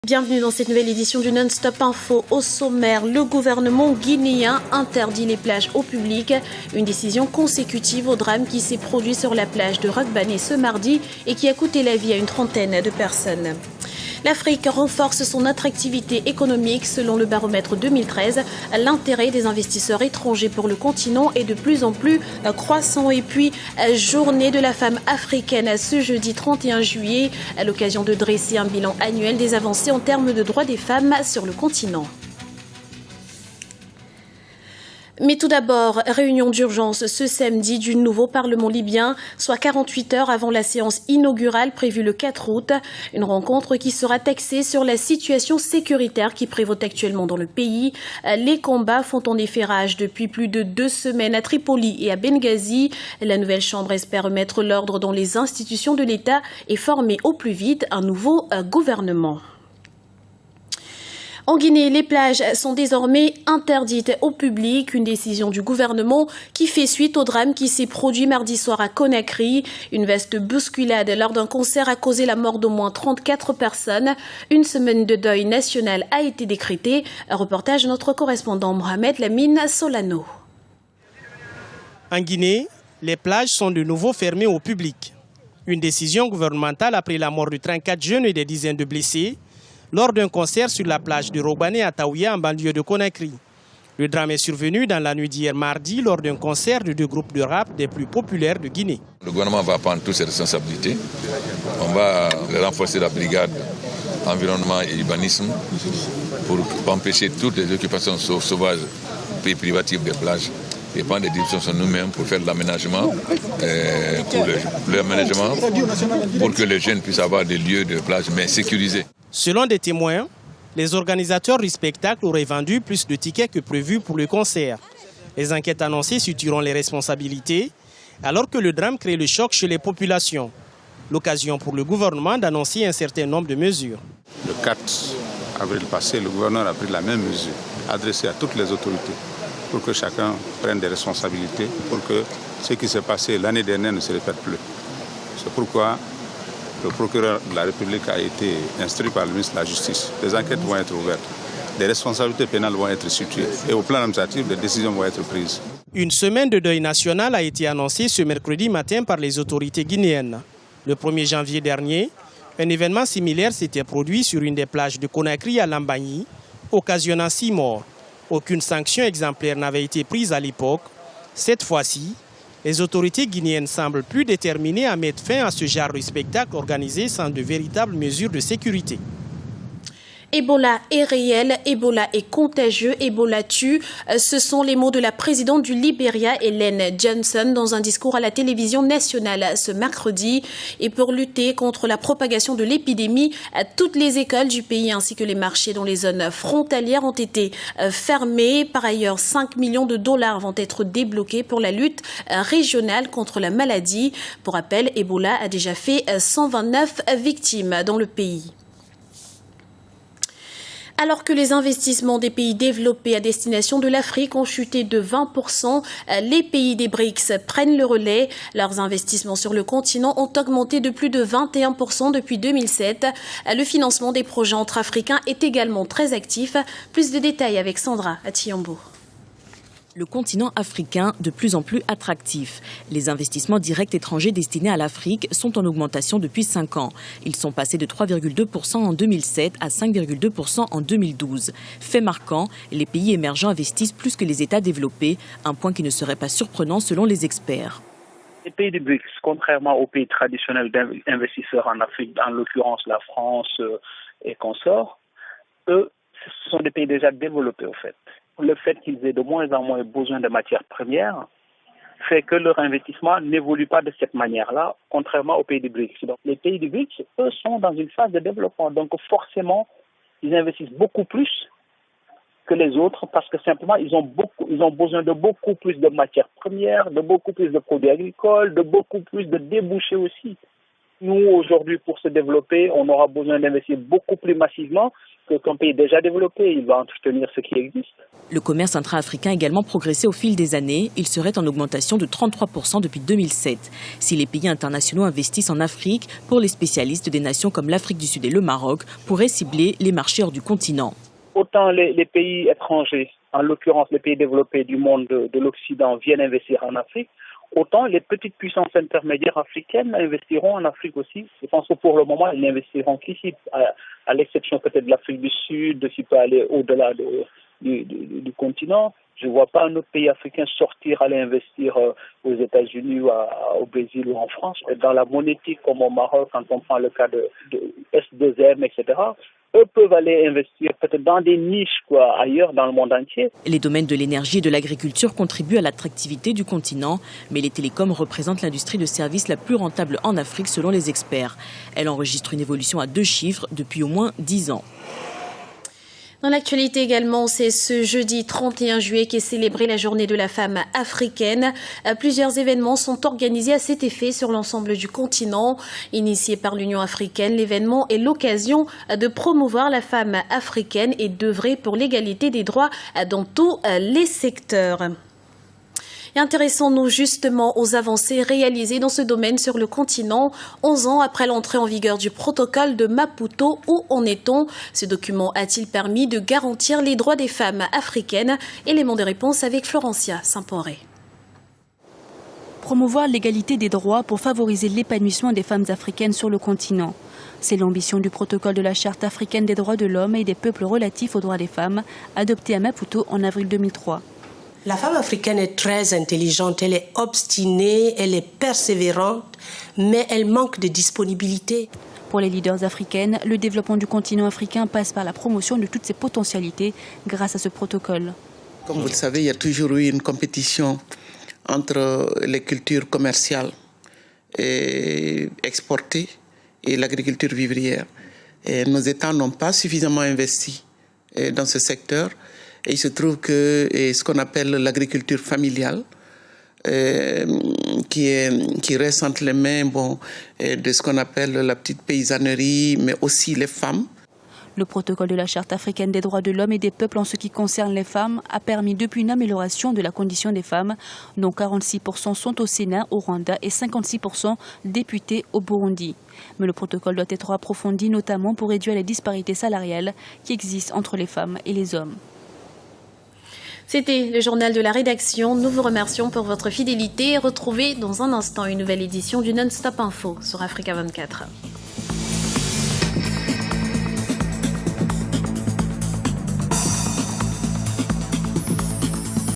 Bienvenue dans cette nouvelle édition du Non-Stop Info. Au sommaire, le gouvernement guinéen interdit les plages au public. Une décision consécutive au drame qui s'est produit sur la plage de Rokbané ce mardi et qui a coûté la vie à une trentaine de personnes. L'Afrique renforce son attractivité économique. Selon le baromètre 2013, l'intérêt des investisseurs étrangers pour le continent est de plus en plus croissant. Et puis, journée de la femme africaine ce jeudi 31 juillet, à l'occasion de dresser un bilan annuel des avancées en termes de droits des femmes sur le continent. Mais tout d'abord, réunion d'urgence ce samedi du nouveau Parlement libyen, soit 48 heures avant la séance inaugurale prévue le 4 août. Une rencontre qui sera taxée sur la situation sécuritaire qui prévaut actuellement dans le pays. Les combats font en effet rage depuis plus de 2 semaines à Tripoli et à Benghazi. La nouvelle chambre espère remettre l'ordre dans les institutions de l'État et former au plus vite un nouveau gouvernement. En Guinée, les plages sont désormais interdites au public, une décision du gouvernement qui fait suite au drame qui s'est produit mardi soir à Conakry. Une vaste bousculade lors d'un concert a causé la mort d'au moins 34 personnes. Une semaine de deuil national a été décrétée. Un reportage de notre correspondant Mohamed Lamine Solano. En Guinée, les plages sont de nouveau fermées au public. Une décision gouvernementale après la mort de 34 jeunes et des dizaines de blessés lors d'un concert sur la plage de Rokbané à Taouya en banlieue de Conakry. Le drame est survenu dans la nuit d'hier mardi lors d'un concert de 2 groupes de rap des plus populaires de Guinée. Le gouvernement va prendre toutes ses responsabilités. On va renforcer la brigade environnement et urbanisme pour empêcher toutes les occupations sauvages et privatives des plages et prendre des décisions sur nous-mêmes pour faire de l'aménagement, pour que les jeunes puissent avoir des lieux de plage mais sécurisés. Selon des témoins, les organisateurs du spectacle auraient vendu plus de tickets que prévu pour le concert. Les enquêtes annoncées situeront les responsabilités, alors que le drame crée le choc chez les populations. L'occasion pour le gouvernement d'annoncer un certain nombre de mesures. Le 4 avril passé, le gouverneur a pris la même mesure, adressée à toutes les autorités, pour que chacun prenne des responsabilités, pour que ce qui s'est passé l'année dernière ne se répète plus. C'est pourquoi le procureur de la République a été instruit par le ministre de la Justice. Des enquêtes vont être ouvertes, des responsabilités pénales vont être situées et au plan administratif, des décisions vont être prises. Une semaine de deuil national a été annoncée ce mercredi matin par les autorités guinéennes. Le 1er janvier dernier, un événement similaire s'était produit sur une des plages de Conakry à Lambagne, occasionnant 6 morts. Aucune sanction exemplaire n'avait été prise à l'époque. Cette fois-ci, les autorités guinéennes semblent plus déterminées à mettre fin à ce genre de spectacle organisé sans de véritables mesures de sécurité. Ebola est réel, Ebola est contagieux, Ebola tue. Ce sont les mots de la présidente du Libéria, Ellen Johnson, dans un discours à la télévision nationale ce mercredi. Et pour lutter contre la propagation de l'épidémie, toutes les écoles du pays ainsi que les marchés dans les zones frontalières ont été fermés. Par ailleurs, 5 millions de dollars vont être débloqués pour la lutte régionale contre la maladie. Pour rappel, Ebola a déjà fait 129 victimes dans le pays. Alors que les investissements des pays développés à destination de l'Afrique ont chuté de 20%, les pays des BRICS prennent le relais. Leurs investissements sur le continent ont augmenté de plus de 21% depuis 2007. Le financement des projets entre Africains est également très actif. Plus de détails avec Sandra Atiambo. Le continent africain de plus en plus attractif. Les investissements directs étrangers destinés à l'Afrique sont en augmentation depuis 5 ans. Ils sont passés de 3,2% en 2007 à 5,2% en 2012. Fait marquant, les pays émergents investissent plus que les États développés, un point qui ne serait pas surprenant selon les experts. Les pays du BRICS, contrairement aux pays traditionnels d'investisseurs en Afrique, en l'occurrence la France et consorts, eux, ce sont des pays déjà développés au fait. Le fait qu'ils aient de moins en moins besoin de matières premières fait que leur investissement n'évolue pas de cette manière-là, contrairement aux pays du BRICS. Donc, les pays du BRICS, eux, sont dans une phase de développement. Donc, forcément, ils investissent beaucoup plus que les autres parce que simplement, ils ont besoin de beaucoup plus de matières premières, de beaucoup plus de produits agricoles, de beaucoup plus de débouchés aussi. Nous, aujourd'hui, pour se développer, on aura besoin d'investir beaucoup plus massivement qu'un pays déjà développé. Il va entretenir ce qui existe. Le commerce intra-africain a également progressé au fil des années. Il serait en augmentation de 33% depuis 2007. Si les pays internationaux investissent en Afrique, pour les spécialistes, des nations comme l'Afrique du Sud et le Maroc pourraient cibler les marchés hors du continent. Autant les pays étrangers, en l'occurrence les pays développés du monde de l'Occident, viennent investir en Afrique, autant les petites puissances intermédiaires africaines investiront en Afrique aussi. Je pense que pour le moment, elles n'investiront qu'ici, à l'exception peut-être de l'Afrique du Sud, qui peut aller au-delà du continent. Je ne vois pas un autre pays africain sortir, aller investir aux États-Unis, au Brésil ou en France. Dans la monétique, comme au Maroc, quand on prend le cas de S2M, etc., eux peuvent aller investir peut-être dans des niches ailleurs dans le monde entier. Les domaines de l'énergie et de l'agriculture contribuent à l'attractivité du continent, mais les télécoms représentent l'industrie de services la plus rentable en Afrique selon les experts. Elle enregistre une évolution à 2 chiffres depuis au moins 10 ans. Dans l'actualité également, c'est ce jeudi 31 juillet qu'est célébrée la journée de la femme africaine. Plusieurs événements sont organisés à cet effet sur l'ensemble du continent. Initié par l'Union africaine, l'événement est l'occasion de promouvoir la femme africaine et d'œuvrer pour l'égalité des droits dans tous les secteurs. Et intéressons-nous justement aux avancées réalisées dans ce domaine sur le continent, 11 ans après l'entrée en vigueur du protocole de Maputo. Où en est-on? Ce document a-t-il permis de garantir les droits des femmes africaines? Élément de réponse avec Florencia Saint-Poré. Promouvoir l'égalité des droits pour favoriser l'épanouissement des femmes africaines sur le continent. C'est l'ambition du protocole de la Charte africaine des droits de l'homme et des peuples relatifs aux droits des femmes, adopté à Maputo en avril 2003. La femme africaine est très intelligente, elle est obstinée, elle est persévérante, mais elle manque de disponibilité. Pour les leaders africaines, le développement du continent africain passe par la promotion de toutes ses potentialités grâce à ce protocole. Comme vous le savez, il y a toujours eu une compétition entre les cultures commerciales et exportées et l'agriculture vivrière. Et nos États n'ont pas suffisamment investi dans ce secteur. Et il se trouve que ce qu'on appelle l'agriculture familiale, qui reste entre les mains de ce qu'on appelle la petite paysannerie, mais aussi les femmes. Le protocole de la Charte africaine des droits de l'homme et des peuples en ce qui concerne les femmes a permis depuis une amélioration de la condition des femmes, dont 46% sont au Sénat au Rwanda et 56% députés au Burundi. Mais le protocole doit être approfondi, notamment pour réduire les disparités salariales qui existent entre les femmes et les hommes. C'était le journal de la rédaction. Nous vous remercions pour votre fidélité. Retrouvez dans un instant une nouvelle édition du Non-Stop Info sur Africa 24.